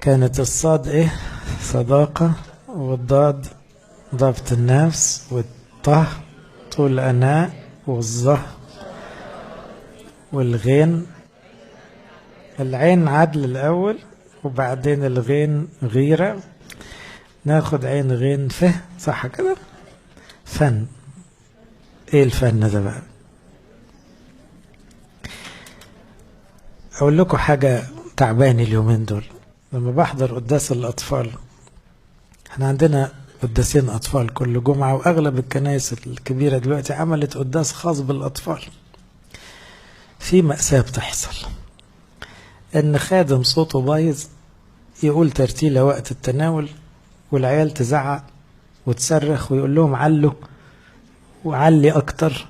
كانت الصاد ايه؟ صداقة، والضاد ضبط النفس، والطه طول أناء، والظه والغين. العين عدل الأول وبعدين الغين غيرة. ناخد عين غين فه، صح كده؟ فن. ايه الفن ده بقى؟ اقول لكم حاجة تعباني اليومين دول. لما بحضر قداس الأطفال، احنا عندنا قداسين أطفال كل جمعة، وأغلب الكنائس الكبيرة دلوقتي عملت قداس خاص بالأطفال. في مأساة بتحصل، إن خادم صوته بايظ يقول ترتيلة وقت التناول، والعيال تزعق وتصرخ ويقول لهم علوا وعلي أكتر.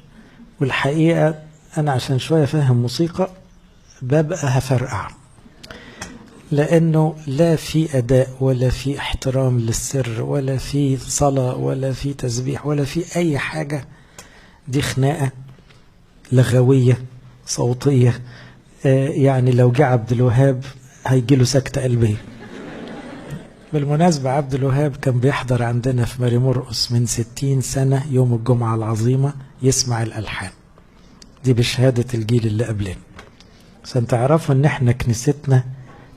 والحقيقة أنا عشان شوية فاهم موسيقى ببقى هفرقع، لأنه لا في أداء ولا في احترام للسر ولا في صلاة ولا في تسبيح ولا في أي حاجة. دي خناقة لغوية صوتية. يعني لو جه عبد الوهاب هيجيله سكتة قلبية. بالمناسبة عبد الوهاب كان بيحضر عندنا في ماري مرقس من 60 سنة يوم الجمعة العظيمة يسمع الألحان دي بشهادة الجيل اللي قبلنا، عشان تعرفوا ان احنا كنيستنا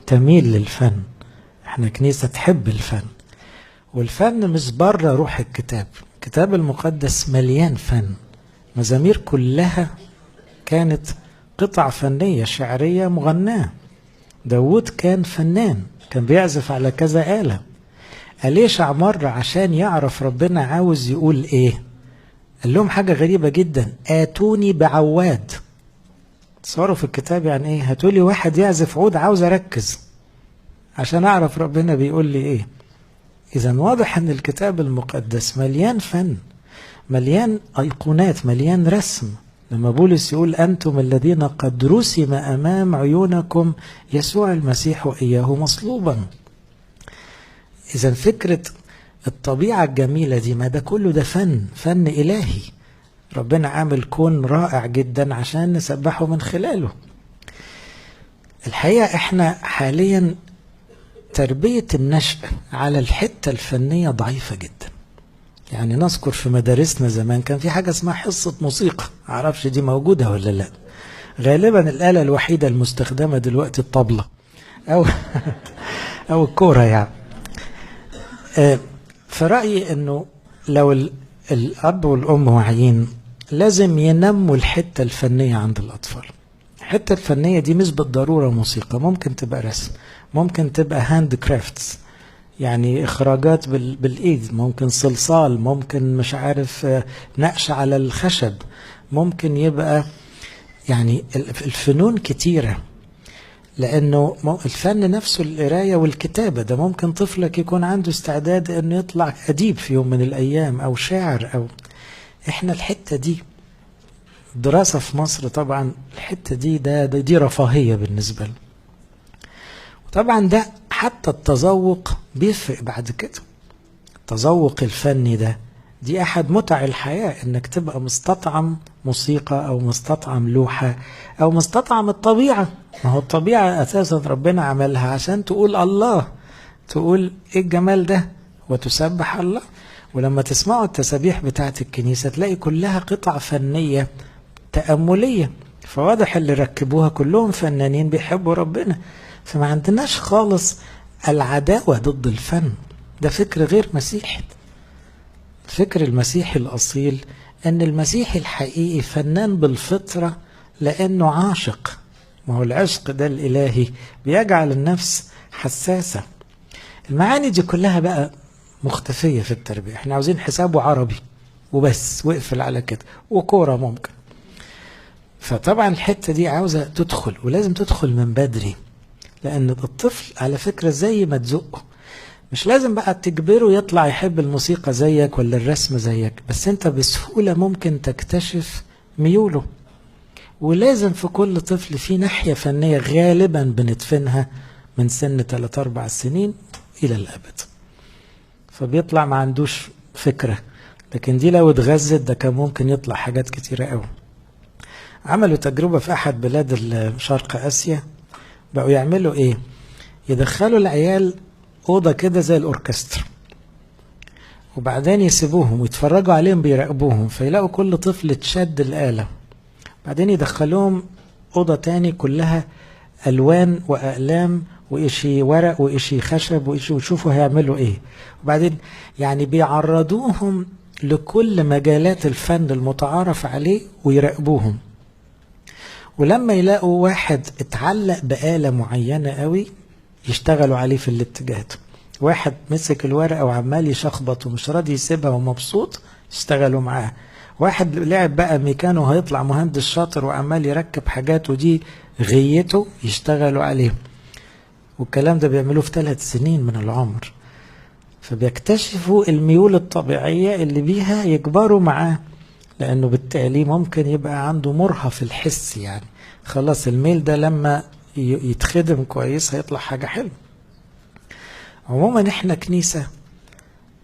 تميل للفن. احنا كنيسة تحب الفن، والفن مش بره روح الكتاب. الكتاب المقدس مليان فن، مزامير كلها كانت قطع فنية شعرية مغناة. داود كان فنان، كان بيعزف على كذا آلة. أليشع مرة عشان يعرف ربنا عاوز يقول ايه، قال لهم حاجة غريبة جدا: آتوني بعواد. تصوروا في الكتاب يعني ايه؟ هاتولي واحد يعزف عود، عاوز اركز عشان اعرف ربنا بيقول لي ايه. اذا واضح ان الكتاب المقدس مليان فن، مليان ايقونات، مليان رسم. لما بولس يقول انتم الذين قد رسم امام عيونكم يسوع المسيح واياه مصلوبا. اذا فكرة الطبيعة الجميلة دي، ما ده كله ده فن، فن الهي. ربنا عامل كون رائع جدا عشان نسبحه من خلاله. الحقيقة احنا حاليا تربية النشء على الحتة الفنية ضعيفة جدا. يعني نذكر في مدارسنا زمان كان في حاجة اسمها حصة موسيقى، معرفش دي موجودة ولا لا. غالبا الآلة الوحيدة المستخدمة دلوقتي الطبلة أو الكورة يعني. فرأيي أنه لو الأب والأم واعيين لازم ينموا الحتة الفنية عند الأطفال. الحتة الفنية دي مش بالضرورة موسيقى، ممكن تبقى رسم، ممكن تبقى هاند كرافتس، يعني إخراجات بالإيد، ممكن صلصال، ممكن مش عارف نقش على الخشب، ممكن يبقى يعني الفنون كتيرة. لأنه الفن نفسه القراية والكتابة ده ممكن طفلك يكون عنده استعداد أنه يطلع أديب في يوم من الأيام أو شاعر. أو إحنا الحتة دي دراسة في مصر طبعا الحتة دي رفاهية بالنسبة له. وطبعا ده حتى التذوق بيفرق بعد كده. التذوق الفني دي أحد متع الحياة، إنك تبقى مستطعم موسيقى أو مستطعم لوحة أو مستطعم الطبيعة. ما هو الطبيعة أساسا ربنا عملها عشان تقول الله، تقول إيه الجمال ده وتسبح الله. ولما تسمعوا التسابيح بتاعت الكنيسة تلاقي كلها قطع فنية تأملية. فواضح اللي ركبوها كلهم فنانين بيحبوا ربنا. فما عندناش خالص العداوة ضد الفن. ده فكر غير مسيحي. الفكر المسيحي الأصيل أن المسيحي الحقيقي فنان بالفطرة لأنه عاشق. ما هو العشق ده الإلهي بيجعل النفس حساسة. المعاني دي كلها بقى مختفية في التربية. احنا عاوزين حسابه عربي وبس، وقفل على كده، وكورة ممكن. فطبعا الحتة دي عاوزة تدخل، ولازم تدخل من بدري. لأن الطفل على فكرة زي ما تزقه، مش لازم بقى تجبره يطلع يحب الموسيقى زيك ولا الرسم زيك، بس انت بسهولة ممكن تكتشف ميوله. ولازم في كل طفل في ناحية فنية غالبا بندفنها من سن 3-4 سنين إلى الأبد، فبيطلع ما عندوش فكرة. لكن دي لو اتغذت ده كان ممكن يطلع حاجات كتيرة قوي. عملوا تجربة في أحد بلاد شرق آسيا، بقوا يعملوا إيه؟ يدخلوا العيال أوضة كده زي الأوركسترا، وبعدين يسيبوهم ويتفرجوا عليهم بيراقبوهم، فيلاقوا كل طفل تشد الآلة. بعدين يدخلوهم أوضة تاني كلها ألوان وأقلام وإشي ورق وإشي خشب وإشي، ويشوفوا هيعملوا إيه. وبعدين يعني بيعرضوهم لكل مجالات الفن المتعارف عليه ويراقبوهم. ولما يلاقوا واحد اتعلق بآلة معينة قوي يشتغلوا عليه في الاتجاه ده. واحد مسك الورقة وعمال يشخبط ومش راضي يسيبها ومبسوط، يشتغلوا معاه. واحد لعب بقى ميكانو هيطلع مهندس شاطر وعمال يركب حاجات ودي غيته، يشتغلوا عليه. والكلام ده بيعملوه في 3 سنين من العمر، فبيكتشفوا الميول الطبيعية اللي بيها يكبروا معاه، لأنه بالتالي ممكن يبقى عنده مرهف الحس، يعني خلاص الميل ده لما يتخدم كويس هيطلع حاجة حلوة. عموما احنا كنيسة،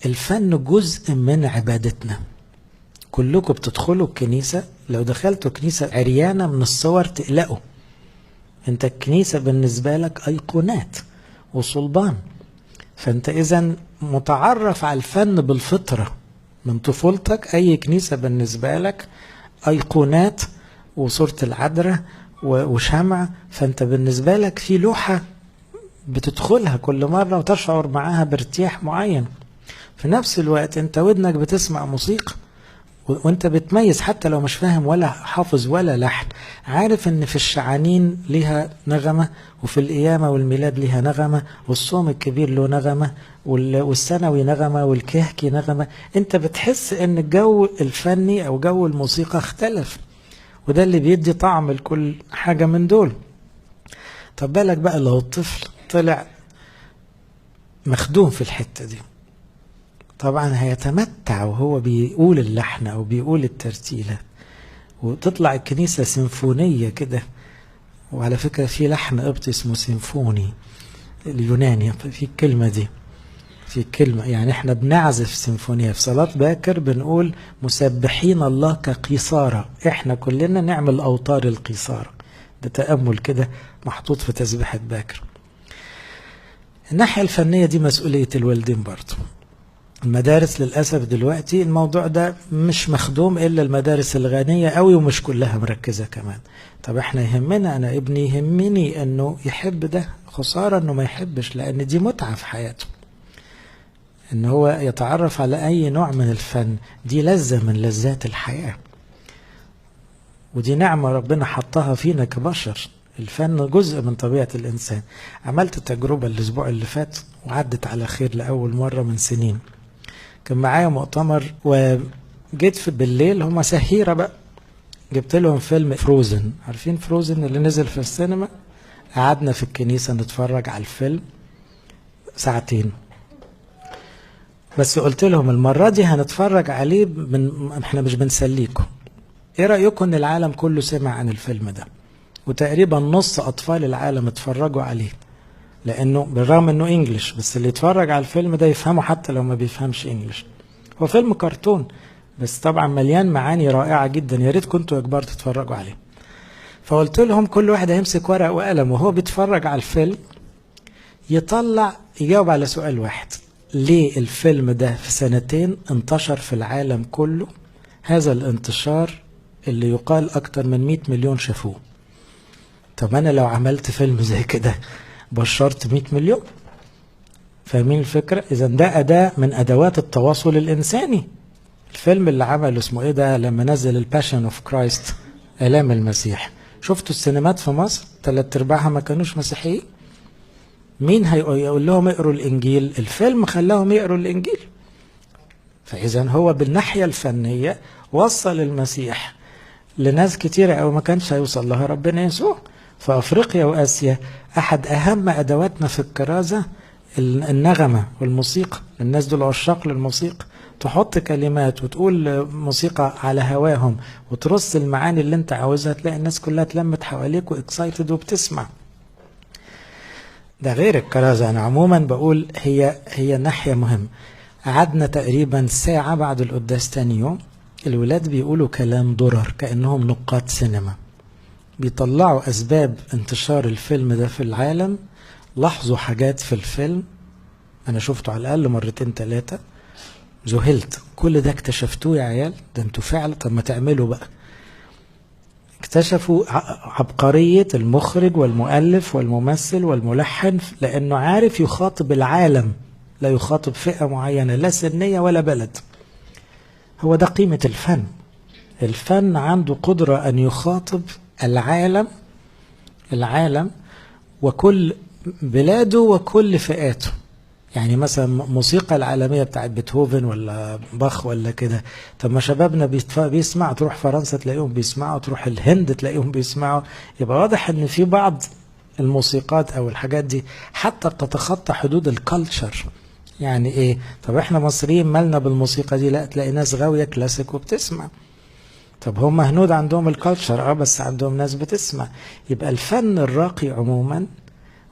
الفن جزء من عبادتنا. كلكم بتدخلوا الكنيسة، لو دخلتوا كنيسة عريانة من الصور تقلقوا. انت الكنيسة بالنسبة لك أيقونات وصلبان، فانت إذن متعرف على الفن بالفطرة من طفولتك. أي كنيسة بالنسبة لك أيقونات وصورة العذراء وشمع، فانت بالنسبة لك في لوحة بتدخلها كل مرة وتشعر معاها بارتياح معين. في نفس الوقت انت ودنك بتسمع موسيقى، وانت بتميز حتى لو مش فاهم ولا حافظ ولا لحن، عارف ان في الشعانين ليها نغمة، وفي القيامة والميلاد ليها نغمة، والصوم الكبير له نغمة، والسنوي نغمة، والكهكي نغمة. انت بتحس ان الجو الفني او جو الموسيقى اختلف، وده اللي بيدي طعم لكل حاجة من دول. طب بالك بقى لو الطفل طلع مخدوم في الحتة دي، طبعا هيتمتع وهو بيقول اللحن او بيقول الترتيلة، وتطلع الكنيسة سيمفونية كده. وعلى فكرة في لحن قبطي اسمه سيمفوني اليوناني، في الكلمة دي، في كلمة يعني احنا بنعزف سيمفونية في صلاة باكر، بنقول مسبحين الله كقيصارة، احنا كلنا نعمل أوتار القيصارة. ده تأمل كده محطوط في تسبيحة باكر. الناحية الفنية دي مسؤولية الوالدين برضو. المدارس للأسف دلوقتي الموضوع ده مش مخدوم إلا المدارس الغنية قوي، ومش كلها مركزة كمان. طب احنا يهمنا، أنا ابني يهمني أنه يحب ده، خسارة أنه ما يحبش، لأن دي متعة في حياته. أنه هو يتعرف على أي نوع من الفن، دي لذة من لذات الحياة، ودي نعمة ربنا حطها فينا كبشر. الفن جزء من طبيعة الإنسان. عملت تجربة الأسبوع اللي فات وعدت على خير لأول مرة من سنين. كان معايا مؤتمر وجيت في بالليل، هما سهيرة بقى، جبت لهم فيلم فروزن. عارفين فروزن اللي نزل في السينما؟ قعدنا في الكنيسة نتفرج على الفيلم 2 ساعة. بس قلت لهم المرة دي هنتفرج عليه احنا مش بنسليكم. ايه رأيكم ان العالم كله سمع عن الفيلم ده؟ وتقريبا نص اطفال العالم اتفرجوا عليه، لانه بالرغم انه انجليش، بس اللي يتفرج على الفيلم ده يفهمه حتى لو ما بيفهمش انجليش. هو فيلم كرتون بس طبعا مليان معاني رائعة جدا، يا ريت كنتوا يا كبار تتفرجوا عليه. فقلت لهم كل واحد هيمسك ورق وقلم وهو بيتفرج على الفيلم يطلع يجاوب على سؤال واحد: ليه الفيلم ده في 2 سنين انتشر في العالم كله هذا الانتشار اللي يقال اكتر من 100 مليون شافوه؟ طب انا لو عملت فيلم زي كده بشرت 100 مليون. فاهمين الفكرة؟ اذا ده أداة من أدوات التواصل الإنساني. الفيلم اللي عمله اسمه ايه ده، لما نزل الباشن اوف كرايست، آلام المسيح، شفتوا السينمات في مصر 3/4 ما كانوش مسيحيين. مين هيقول لهم اقروا الإنجيل؟ الفيلم خلاهم يقروا الإنجيل. فإذا هو بالناحية الفنية وصل المسيح لناس كتيرة أو ما كانش هيوصل لها ربنا يسوع. فأفريقيا وآسيا أحد أهم أدواتنا في الكرازة النغمة والموسيقى. الناس دول عشاق للموسيقى، تحط كلمات وتقول موسيقى على هواهم وترص المعاني اللي انت عاوزها، تلاقي الناس كلها اتلمت حواليك واكسايتد وبتسمع. ده غير الكرازة. أنا عموما بقول هي ناحية مهم. قعدنا تقريبا 1 ساعة بعد القداس تاني يوم، الولاد بيقولوا كلام درر كأنهم نقاد سينما، بيطلعوا أسباب انتشار الفيلم ده في العالم لاحظوا حاجات في الفيلم انا شفته على الاقل مرتين 3، ذهلت. كل ده اكتشفتوه يا عيال؟ ده انتوا فعلا، طب ما تعملوا بقى. اكتشفوا عبقرية المخرج والمؤلف والممثل والملحن، لانه عارف يخاطب العالم، لا يخاطب فئة معينة لا سنية ولا بلد. هو ده قيمة الفن. الفن عنده قدرة ان يخاطب العالم، العالم وكل بلاده وكل فئاته. يعني مثلا موسيقى العالمية بتاعت بيتهوفن ولا باخ ولا كده، طب ما شبابنا بيسمع، تروح فرنسا تلاقيهم بيسمعوا، تروح الهند تلاقيهم بيسمعوا. يبقى واضح ان في بعض الموسيقات او الحاجات دي حتى بتتخطى حدود الكالتشر. يعني ايه؟ طب احنا مصريين مالنا بالموسيقى دي؟ لا، تلاقي ناس غاوية كلاسيك وبتسمع. طب هم هنود عندهم الكالتشر، بس عندهم ناس بتسمع. يبقى الفن الراقي عموما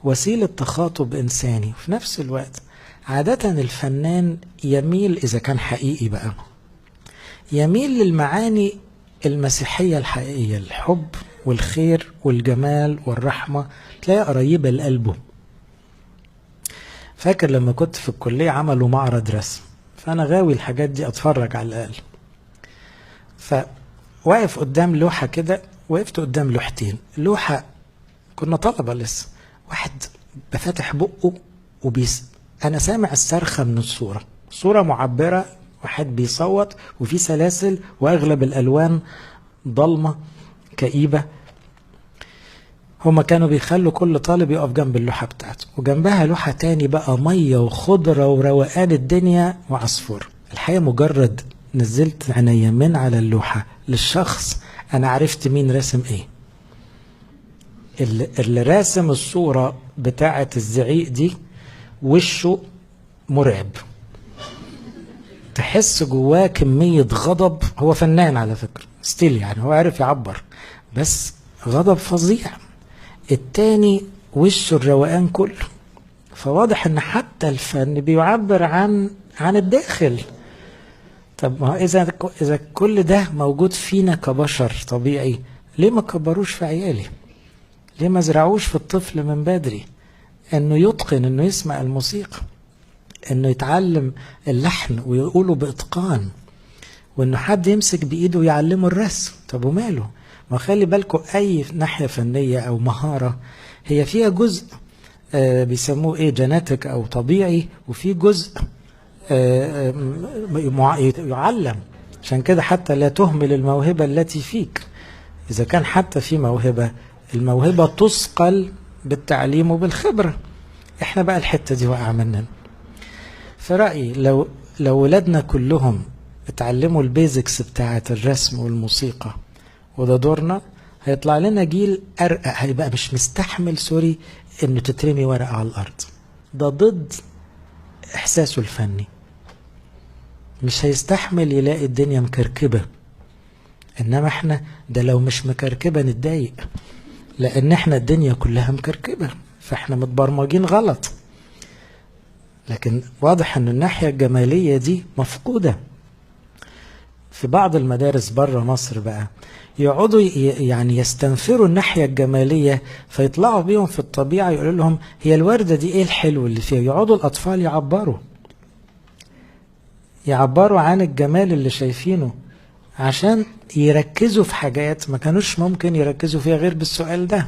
وسيلة تخاطب إنساني. وفي نفس الوقت عادة الفنان يميل، إذا كان حقيقي بقى، يميل للمعاني المسيحية الحقيقية، الحب والخير والجمال والرحمة، تلاقيها قريبة لقلبه. فاكر لما كنت في الكلية عملوا معرض رسم، فأنا غاوي الحاجات دي أتفرج على الأقل. فواقف قدام لوحة كده، وقفت قدام لوحتين. لوحة كنا طلبة لسه، واحد بفتح بقه أنا سامع الصرخة من الصورة، صورة معبرة، واحد بيصوت وفي سلاسل وأغلب الألوان ضلمة كئيبة. هما كانوا بيخلوا كل طالب يقف جنب اللوحة بتاعته، وجنبها لوحة تاني بقى مية وخضرة وروقان الدنيا وعصفور. الحقيقة مجرد نزلت عينيا من على اللوحة للشخص، أنا عرفت مين راسم إيه. اللي راسم الصورة بتاعة الزعيق دي وشه مرعب، تحس جواه كمية غضب. هو فنان على فكرة ستيل، يعني هو عارف يعبر، بس غضب فظيع. التاني وشه الروقان كله. فواضح ان حتى الفن بيعبر عن الداخل. طب ما اذا كل ده موجود فينا كبشر طبيعي، ليه ما كبروش في عيالي؟ ليه ما زرعوش في الطفل من بدري انه يتقن، انه يسمع الموسيقى، انه يتعلم اللحن ويقوله باتقان، وانه حد يمسك بايده ويعلمه الرسم؟ طب وماله؟ ما خلي بالكم اي ناحية فنية او مهارة هي فيها جزء بيسموه ايه، جيناتيك او طبيعي، وفي جزء يعلم. عشان كده حتى لا تهمل الموهبة التي فيك. اذا كان حتى في موهبة، الموهبة تثقل بالتعليم وبالخبرة. احنا بقى الحتة دي وقع مننا. في رأيي لو ولادنا كلهم اتعلموا البيزكس بتاعة الرسم والموسيقى، وده دورنا، هيطلع لنا جيل أرقى، هيبقى مش مستحمل سوري انه تترمي ورقة على الأرض. ده ضد إحساسه الفني، مش هيستحمل يلاقي الدنيا مكركبة. إنما احنا ده لو مش مكركبة نتضايق، لأن احنا الدنيا كلها مكركبة، فاحنا متبرمجين غلط. لكن واضح ان الناحية الجمالية دي مفقودة. في بعض المدارس بره مصر بقى يقعدوا يعني يستنفروا الناحية الجمالية، فيطلعوا بيهم في الطبيعة يقولوا لهم هي الوردة دي ايه الحلو اللي فيها. يقعدوا الأطفال يعبروا عن الجمال اللي شايفينه، عشان يركزوا في حاجات ما كانوش ممكن يركزوا فيها غير بالسؤال ده.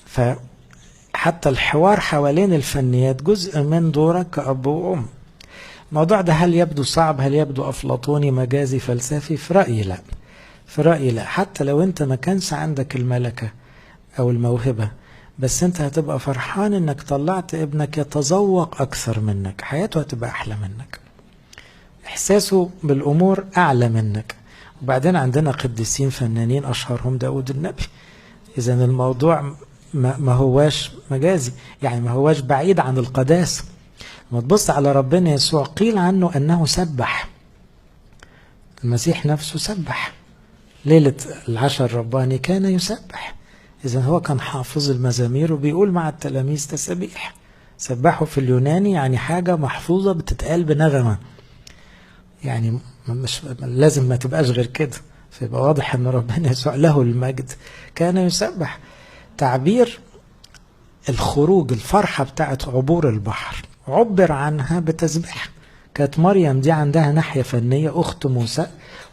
فحتى الحوار حوالين الفنيات جزء من دورك كأب وأم. الموضوع ده هل يبدو صعب؟ هل يبدو أفلاطوني مجازي فلسفي؟ في رأيي لا. في رأيي لا. حتى لو انت ما كانش عندك الملكة أو الموهبة، بس انت هتبقى فرحان انك طلعت ابنك يتذوق أكثر منك، حياته هتبقى أحلى منك، إحساسه بالأمور أعلى منك. وبعدين عندنا قديسين فنانين أشهرهم داود النبي. إذن الموضوع ما هواش مجازي، يعني ما هواش بعيد عن القداسة. ما تبص على ربنا يسوع، قيل عنه أنه سبح. المسيح نفسه سبح ليلة العشاء الرباني، كان يسبح. إذن هو كان حافظ المزامير وبيقول مع التلاميذ تسبيح. سبحوا في اليوناني يعني حاجة محفوظة بتتقال بنغمة، يعني مش لازم ما تبقاش غير كده. فيبقى واضح ان ربنا يسوع له المجد كان يسبح. تعبير الخروج، الفرحة بتاعت عبور البحر عبر عنها بتسبيح. كانت مريم دي عندها ناحية فنية، أخت موسى،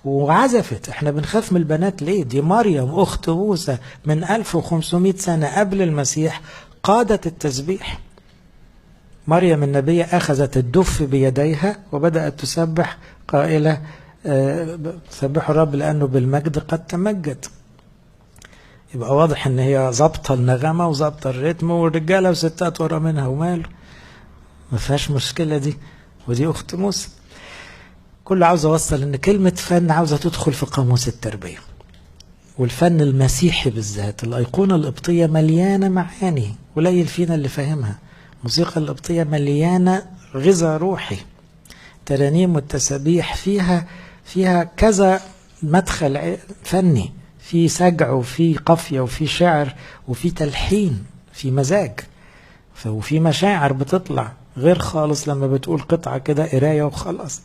وعزفت. احنا بنخاف من البنات ليه؟ دي مريم أخت موسى من 1500 سنة قبل المسيح قادت التسبيح. مريم النبية أخذت الدف بيديها وبدأت تسبح قائلة سبحوا الرب لأنه بالمجد قد تمجد. يبقى واضح ان هي ظابطه النغمه وظابطه الريتم، والرجاله وستات ورا منها وماله، ما فيهاش مشكله دي. ودي اخت موسى. كل عاوز اوصل ان كلمه فن عاوزه تدخل في قاموس التربيه، والفن المسيحي بالذات. الايقونه القبطيه مليانه معاني، قليل فينا اللي فاهمها. الموسيقى القبطيه مليانه غذاء روحي، ترانيم والتسابيح فيها كذا مدخل فني، في سجع وفي قافية وفي شعر وفي تلحين، في مزاج، وفي مشاعر بتطلع غير خالص لما بتقول قطعة كده قراية وخلاص.